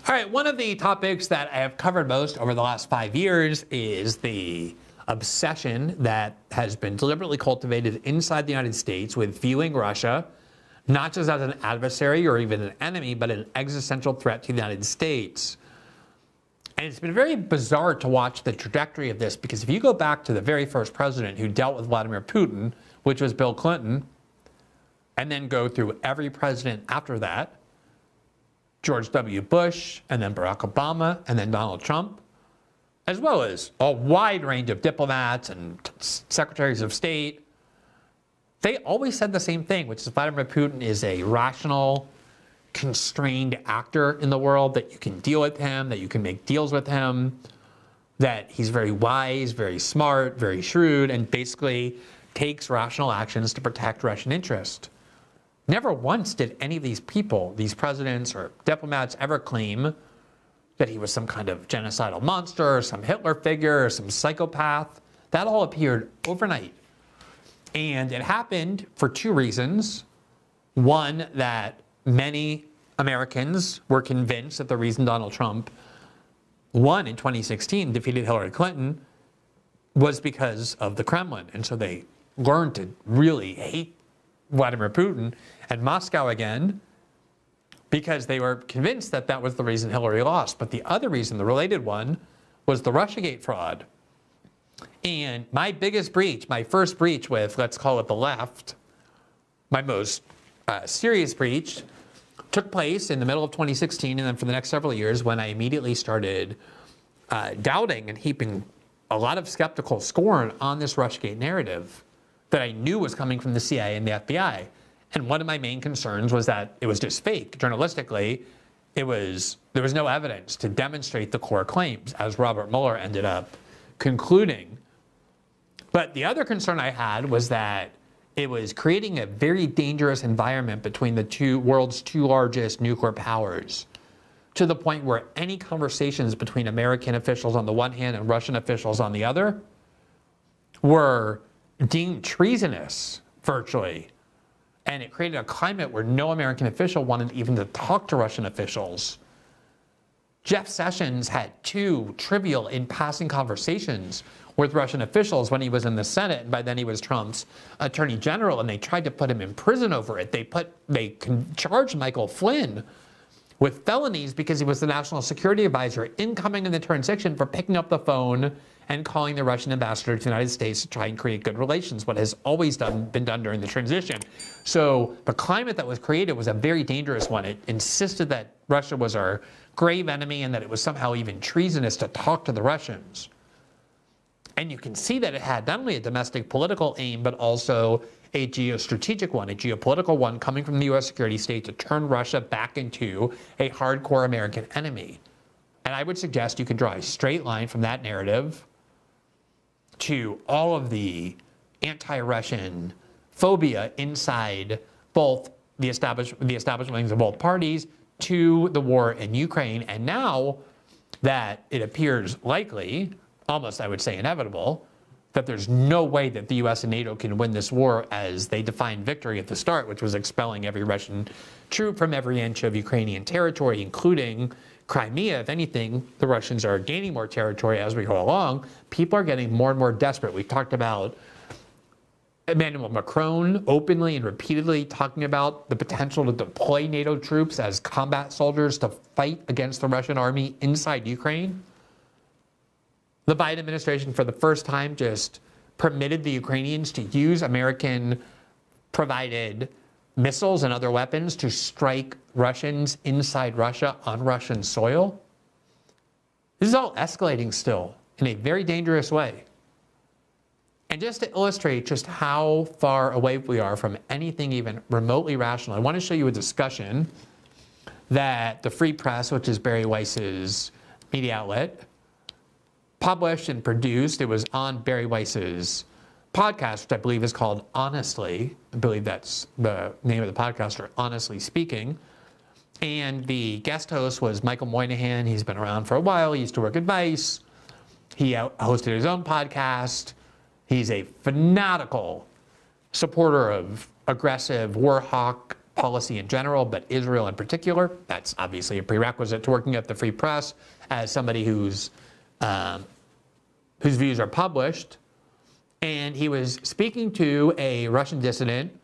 All right, one of the topics that I have covered most over the last 5 years is the obsession that has been deliberately cultivated inside the United States with viewing Russia not just as an adversary or even an enemy, but an existential threat to the United States. And it's been very bizarre to watch the trajectory of this, because if you go back to the very first president who dealt with Vladimir Putin, which was Bill Clinton, and then go through every president after that, George W. Bush, and then Barack Obama, and then Donald Trump, as well as a wide range of diplomats and secretaries of state, they always said the same thing, which is Vladimir Putin is a rational, constrained actor in the world, that you can deal with him, that you can make deals with him, that he's very wise, very smart, very shrewd, and basically takes rational actions to protect Russian interest. Never once did any of these people, these presidents or diplomats, ever claim that he was some kind of genocidal monster, or some Hitler figure, or some psychopath. That all appeared overnight. And it happened for two reasons. One, that many Americans were convinced that the reason Donald Trump won in 2016, defeated Hillary Clinton, was because of the Kremlin. And so they learned to really hate Vladimir Putin and Moscow again, because they were convinced that that was the reason Hillary lost. But the other reason, the related one, was the Russiagate fraud. And my biggest breach, my first breach with, let's call it the left, my most serious breach, took place in the middle of 2016, and then for the next several years, when I immediately started doubting and heaping a lot of skeptical scorn on this Russiagate narrative that I knew was coming from the CIA and the FBI. And one of my main concerns was that it was just fake. Journalistically, there was no evidence to demonstrate the core claims, as Robert Mueller ended up concluding. But the other concern I had was that it was creating a very dangerous environment between the world's two largest nuclear powers, to the point where any conversations between American officials on the one hand and Russian officials on the other were deemed treasonous, virtually. And it created a climate where no American official wanted even to talk to Russian officials. Jeff Sessions had two trivial in passing conversations with Russian officials when he was in the Senate, and by then he was Trump's attorney general, and they tried to put him in prison over it. They charged Michael Flynn with felonies because he was the national security advisor, incoming in the transition, for picking up the phone and calling the Russian ambassador to the United States to try and create good relations, what has always been done during the transition. So the climate that was created was a very dangerous one. It insisted that Russia was our grave enemy and that it was somehow even treasonous to talk to the Russians. And you can see that it had not only a domestic political aim, but also a geostrategic one, a geopolitical one coming from the U.S. security state to turn Russia back into a hardcore American enemy. And I would suggest you can draw a straight line from that narrative to all of the anti-Russian phobia inside both the establishment wings of both parties, to the war in Ukraine. And now that it appears likely, almost I would say inevitable, that there's no way that the US and NATO can win this war as they defined victory at the start, which was expelling every Russian troop from every inch of Ukrainian territory, including Crimea. If anything, the Russians are gaining more territory as we go along. People are getting more and more desperate. We've talked about Emmanuel Macron openly and repeatedly talking about the potential to deploy NATO troops as combat soldiers to fight against the Russian army inside Ukraine. The Biden administration, for the first time, just permitted the Ukrainians to use American-provided missiles and other weapons to strike Russians inside Russia on Russian soil. This is all escalating still in a very dangerous way. And just to illustrate just how far away we are from anything even remotely rational, I want to show you a discussion that the Free Press, which is Barry Weiss's media outlet, published and produced. It was on Barry Weiss's podcast, which I believe is called Honestly. I believe that's the name of the podcast, or Honestly Speaking. And the guest host was Michael Moynihan. He's been around for a while. He used to work at Vice. He hosted his own podcast. He's a fanatical supporter of aggressive war hawk policy in general, but Israel in particular. That's obviously a prerequisite to working at the Free Press as somebody whose views are published. And he was speaking to a Russian dissident,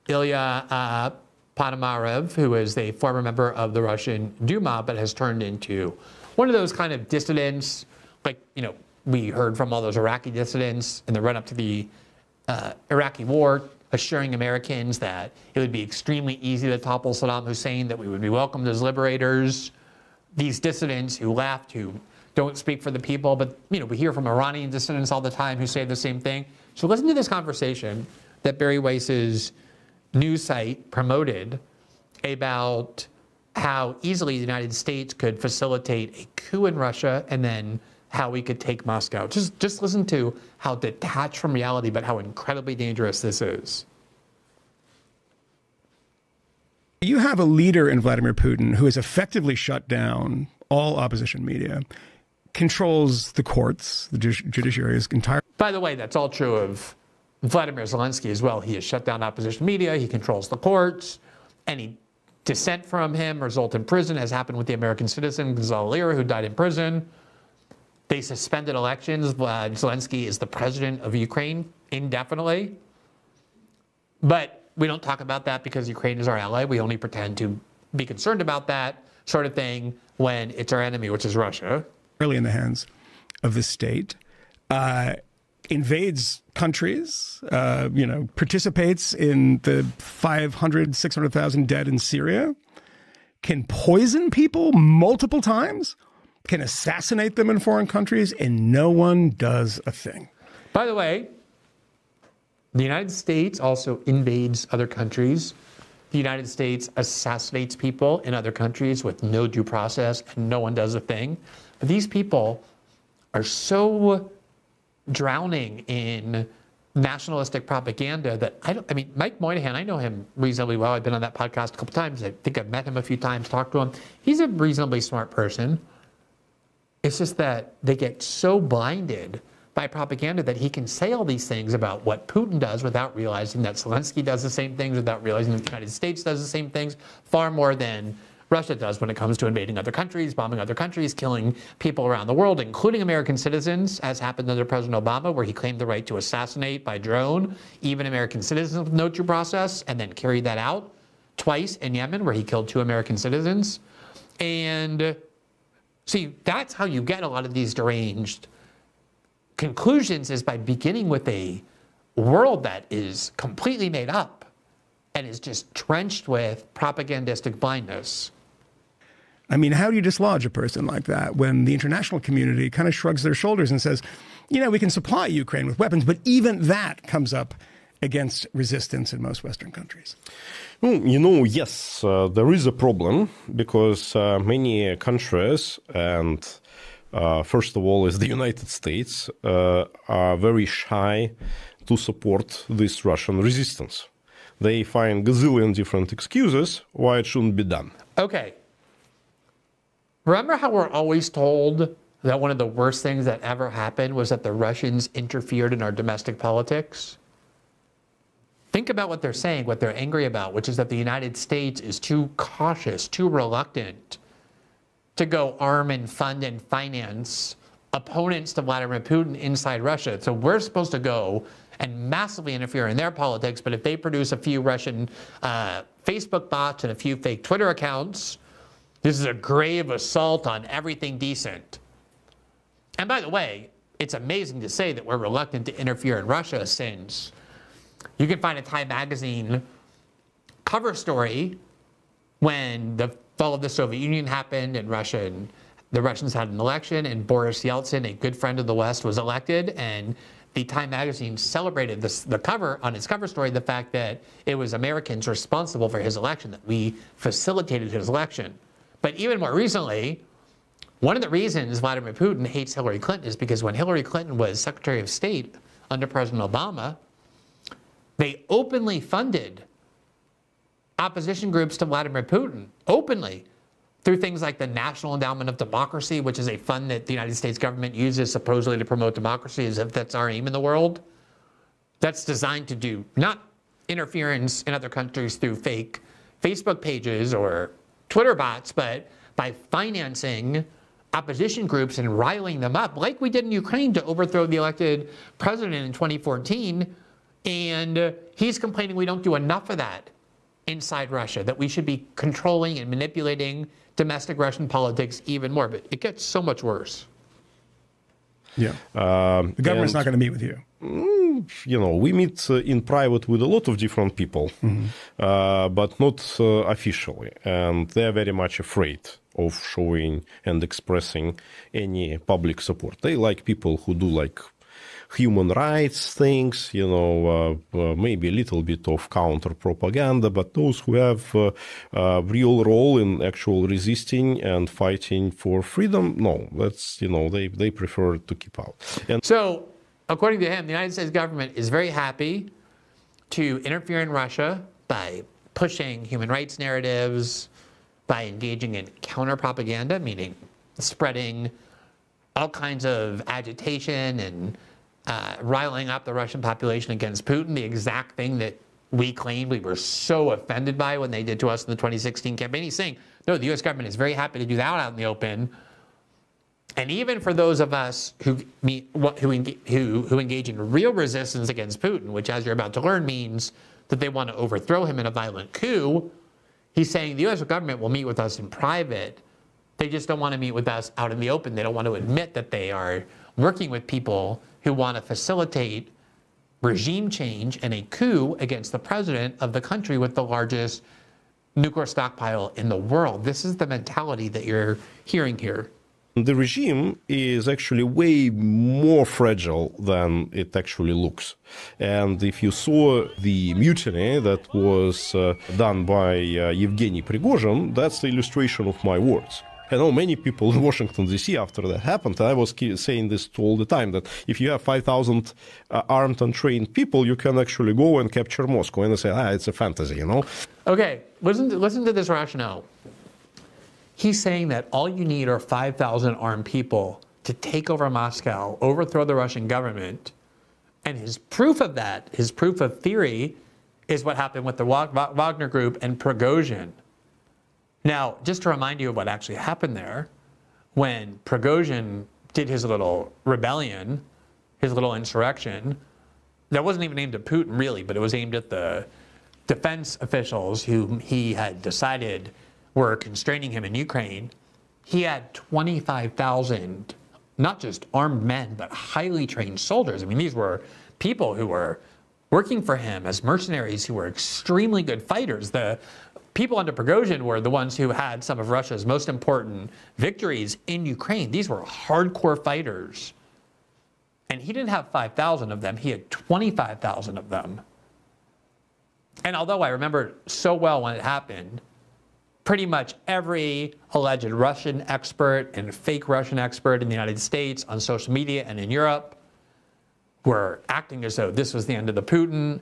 Ilya Ponomarev, who is a former member of the Russian Duma, but has turned into one of those kind of dissidents, like, you know, we heard from all those Iraqi dissidents in the run-up to the Iraqi war, assuring Americans that it would be extremely easy to topple Saddam Hussein, that we would be welcomed as liberators. These dissidents who left, who don't speak for the people, but, you know, we hear from Iranian dissidents all the time who say the same thing. So listen to this conversation that Barry Weiss's news site promoted about how easily the United States could facilitate a coup in Russia and then how we could take Moscow. Just listen to how detached from reality, but how incredibly dangerous this is. You have a leader in Vladimir Putin who has effectively shut down all opposition media, controls the courts, the judiciary is entire. By the way, that's all true of Vladimir Zelensky as well. He has shut down opposition media. He controls the courts. Any dissent from him result in prison, as happened with the American citizen Gonzalo Lira, who died in prison. They suspended elections. Zelensky is the president of Ukraine indefinitely. But we don't talk about that because Ukraine is our ally. We only pretend to be concerned about that sort of thing when it's our enemy, which is Russia. Really in the hands of the state, invades countries, you know, participates in the 500, 600,000 dead in Syria, can poison people multiple times, can assassinate them in foreign countries, and no one does a thing. By the way, the United States also invades other countries. The United States assassinates people in other countries with no due process, and no one does a thing. But these people are so drowning in nationalistic propaganda that I mean, Mike Moynihan, I know him reasonably well. I've been on that podcast a couple times. I think I've met him a few times, talked to him. He's a reasonably smart person. It's just that they get so blinded by propaganda that he can say all these things about what Putin does without realizing that Zelensky does the same things, without realizing that the United States does the same things, far more than Russia does when it comes to invading other countries, bombing other countries, killing people around the world, including American citizens, as happened under President Obama, where he claimed the right to assassinate by drone even American citizens with no due process, and then carried that out twice in Yemen, where he killed 2 American citizens. And see, that's how you get a lot of these deranged conclusions, is by beginning with a world that is completely made up and is just drenched with propagandistic blindness. I mean, how do you dislodge a person like that when the international community kind of shrugs their shoulders and says, you know, we can supply Ukraine with weapons, but even that comes up against resistance in most Western countries? Well, you know, yes, there is a problem because many countries, and first of all is the United States, are very shy to support this Russian resistance. They find gazillion different excuses why it shouldn't be done. Okay. Remember how we're always told that one of the worst things that ever happened was that the Russians interfered in our domestic politics? Think about what they're saying, what they're angry about, which is that the United States is too cautious, too reluctant to go arm and fund and finance opponents to Vladimir Putin inside Russia. So we're supposed to go and massively interfere in their politics, but if they produce a few Russian Facebook bots and a few fake Twitter accounts, this is a grave assault on everything decent. And by the way, it's amazing to say that we're reluctant to interfere in Russia, since you can find a Time magazine cover story when the fall of the Soviet Union happened and the Russians had an election, and Boris Yeltsin, a good friend of the West, was elected, and the Time magazine celebrated the cover, on its cover story, the fact that it was Americans responsible for his election, that we facilitated his election. But even more recently, one of the reasons Vladimir Putin hates Hillary Clinton is because when Hillary Clinton was Secretary of State under President Obama, they openly funded opposition groups to Vladimir Putin, openly, through things like the National Endowment of Democracy, which is a fund that the United States government uses supposedly to promote democracy, as if that's our aim in the world. That's designed to do not interference in other countries through fake Facebook pages or Twitter bots, but by financing opposition groups and riling them up, like we did in Ukraine to overthrow the elected president in 2014. And he's complaining we don't do enough of that inside Russia, that we should be controlling and manipulating domestic Russian politics even more. But it gets so much worse. Yeah. The government's not going to meet with you. You know, we meet in private with a lot of different people, but not officially. And they're very much afraid of showing and expressing any public support. They like people who do like human rights things, you know, maybe a little bit of counter propaganda, but those who have a real role in actual resisting and fighting for freedom, no, that's, you know, they prefer to keep out. And so, according to him, the United States government is very happy to interfere in Russia by pushing human rights narratives, by engaging in counter-propaganda, meaning spreading all kinds of agitation and riling up the Russian population against Putin, the exact thing that we claimed we were so offended by when they did to us in the 2016 campaign. He's saying, no, the U.S. government is very happy to do that out in the open. And even for those of us who engage in real resistance against Putin, which, as you're about to learn, means that they want to overthrow him in a violent coup, he's saying the U.S. government will meet with us in private. They just don't want to meet with us out in the open. They don't want to admit that they are working with people who want to facilitate regime change and a coup against the president of the country with the largest nuclear stockpile in the world. This is the mentality that you're hearing here. The regime is actually way more fragile than it actually looks. And if you saw the mutiny that was done by Yevgeny Prigozhin, that's the illustration of my words. I know many people in Washington, D.C. after that happened, I was saying this all the time, that if you have 5,000 armed and trained people, you can actually go and capture Moscow. And they say, it's a fantasy, you know? Okay, listen to this rationale. He's saying that all you need are 5,000 armed people to take over Moscow, overthrow the Russian government. And his proof of that, his proof of theory, is what happened with the Wagner Group and Prigozhin. Now, just to remind you of what actually happened there, when Prigozhin did his little rebellion, his little insurrection, that wasn't even aimed at Putin, really, but it was aimed at the defense officials whom he had decided were constraining him in Ukraine. He had 25,000, not just armed men, but highly trained soldiers. I mean, these were people who were working for him as mercenaries who were extremely good fighters. The people under Prigozhin were the ones who had some of Russia's most important victories in Ukraine. These were hardcore fighters. And he didn't have 5,000 of them. He had 25,000 of them. And although I remember so well when it happened, pretty much every alleged Russian expert and fake Russian expert in the United States, on social media and in Europe, were acting as though this was the end of the Putin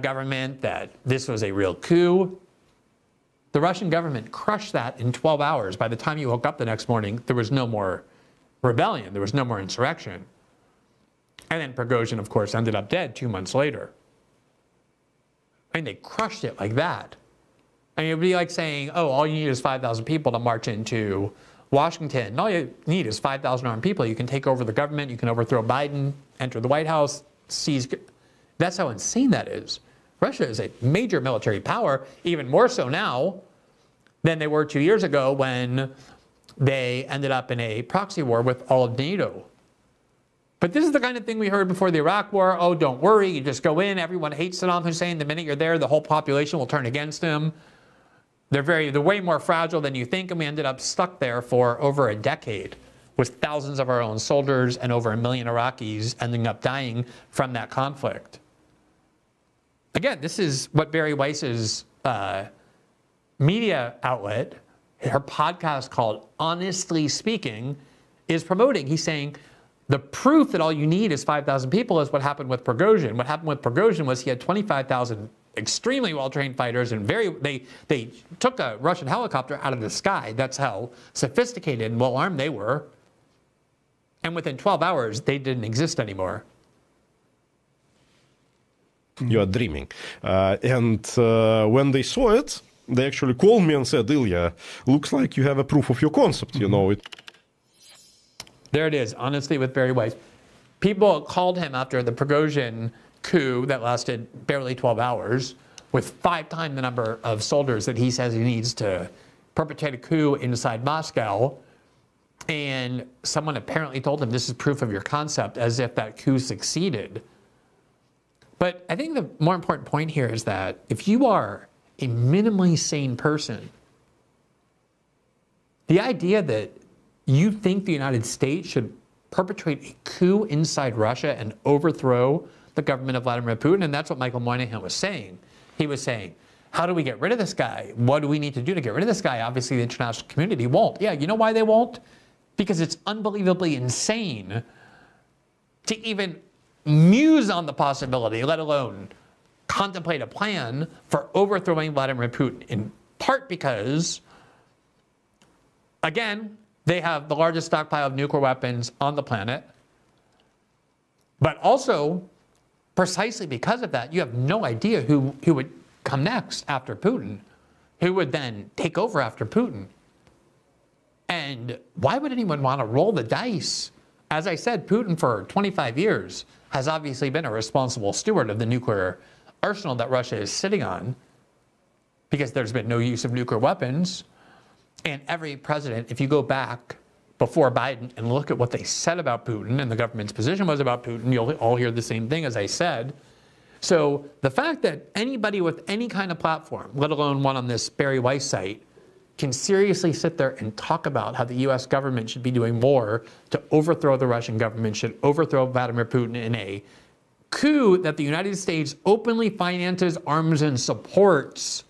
government, that this was a real coup. The Russian government crushed that in 12 hours. By the time you woke up the next morning, there was no more rebellion. There was no more insurrection. And then Prigozhin, of course, ended up dead 2 months later. I mean, they crushed it like that. I mean, it would be like saying, oh, all you need is 5,000 people to march into Washington. And all you need is 5,000 armed people. You can take over the government. You can overthrow Biden, enter the White House, seize. That's how insane that is. Russia is a major military power, even more so now than they were 2 years ago when they ended up in a proxy war with all of NATO. But this is the kind of thing we heard before the Iraq War. Oh, don't worry, you just go in. Everyone hates Saddam Hussein. The minute you're there, the whole population will turn against him. They're way more fragile than you think, and we ended up stuck there for over a decade with thousands of our own soldiers and over 1 million Iraqis ending up dying from that conflict. Again, this is what Barry Weiss's media outlet, her podcast called Honestly Speaking, is promoting. He's saying the proof that all you need is 5,000 people is what happened with Prigozhin. What happened with Prigozhin was he had 25,000 extremely well-trained fighters, and they took a Russian helicopter out of the sky. That's how sophisticated and well-armed they were. And within 12 hours, they didn't exist anymore. You are dreaming. And when they saw it, They actually called me and said, Ilya, looks like you have a proof of your concept, you know. There it is, honesty with Barry Weiss. People called him after the Prigozhin coup that lasted barely 12 hours with 5 times the number of soldiers that he says he needs to perpetrate a coup inside Moscow. And someone apparently told him this is proof of your concept, as if that coup succeeded. But I think the more important point here is that if you are a minimally sane person, the idea that you think the United States should perpetrate a coup inside Russia and overthrow the government of Vladimir Putin, and that's what Michael Moynihan was saying. He was saying, how do we get rid of this guy? What do we need to do to get rid of this guy? Obviously, the international community won't. Yeah, you know why they won't? Because it's unbelievably insane to even muse on the possibility, let alone contemplate a plan for overthrowing Vladimir Putin, in part because, again, they have the largest stockpile of nuclear weapons on the planet, but also, precisely because of that, you have no idea who would come next after Putin, who would then take over after Putin. And why would anyone want to roll the dice? As I said, Putin for 25 years has obviously been a responsible steward of the nuclear arsenal that Russia is sitting on, because there's been no use of nuclear weapons. And every president, if you go back before Biden and look at what they said about Putin and the government's position was about Putin, you'll all hear the same thing, as I said. So the fact that anybody with any kind of platform, let alone one on this Barry Weiss site, can seriously sit there and talk about how the U.S. government should be doing more to overthrow the Russian government, should overthrow Vladimir Putin in a coup that the United States openly finances, arms, and supports,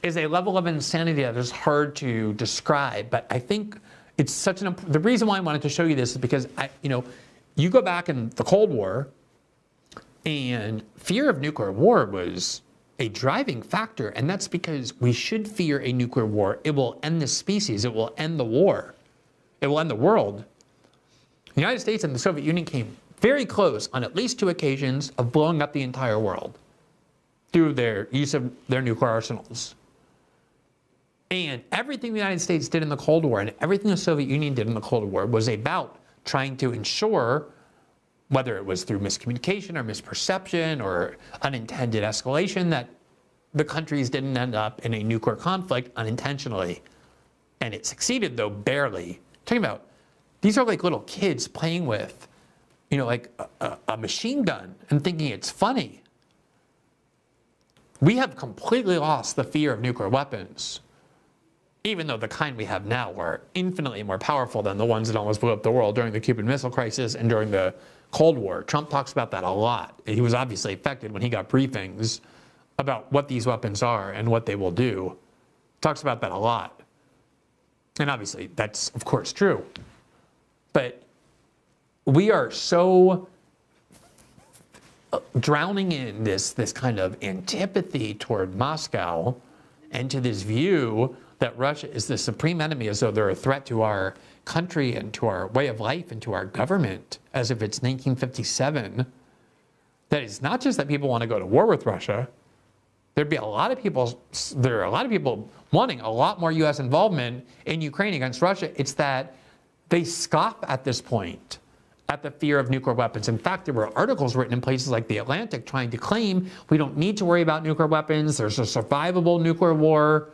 is a level of insanity that is hard to describe. But I think it's such an the reason why I wanted to show you this is because you go back in the Cold War, and fear of nuclear war was a driving factor, and that's because we should fear a nuclear war. It will end the species. It will end the war. It will end the world. The United States and the Soviet Union came very close on at least 2 occasions of blowing up the entire world through their use of their nuclear arsenals. And everything the United States did in the Cold War and everything the Soviet Union did in the Cold War was about trying to ensure, whether it was through miscommunication or misperception or unintended escalation, that the countries didn't end up in a nuclear conflict unintentionally. And it succeeded, though barely. Talking about, these are like little kids playing with, like a machine gun and thinking it's funny. We have completely lost the fear of nuclear weapons, even though the kind we have now are infinitely more powerful than the ones that almost blew up the world during the Cuban Missile Crisis and during the Cold War. Trump talks about that a lot. He was obviously affected when he got briefings about what these weapons are and what they will do. Talks about that a lot. And obviously, that's, of course, true. But we are so drowning in this kind of antipathy toward Moscow and to this view that Russia is the supreme enemy, as though they're a threat to our country and to our way of life and to our government, as if it's 1957. That it's not just that people want to go to war with Russia. There are a lot of people wanting a lot more U.S. involvement in Ukraine against Russia. It's that they scoff at this point at the fear of nuclear weapons. In fact, there were articles written in places like The Atlantic trying to claim we don't need to worry about nuclear weapons. There's a survivable nuclear war.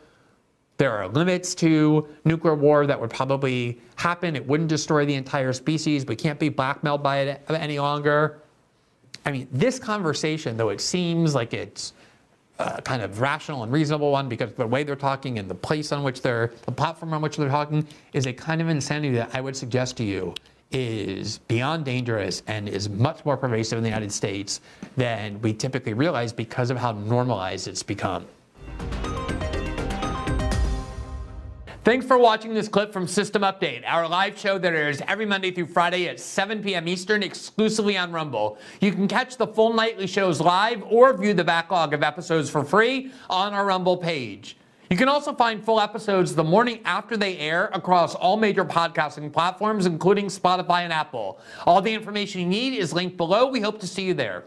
There are limits to nuclear war that would probably happen. It wouldn't destroy the entire species. We can't be blackmailed by it any longer. I mean, this conversation, though it seems like it's a kind of rational and reasonable one because the way they're talking and the platform on which they're talking is a kind of insanity that I would suggest to you is beyond dangerous and is much more pervasive in the United States than we typically realize because of how normalized it's become. Thanks for watching this clip from System Update, our live show that airs every Monday through Friday at 7 p.m. Eastern, exclusively on Rumble. You can catch the full nightly shows live or view the backlog of episodes for free on our Rumble page. You can also find full episodes the morning after they air across all major podcasting platforms, including Spotify and Apple. All the information you need is linked below. We hope to see you there.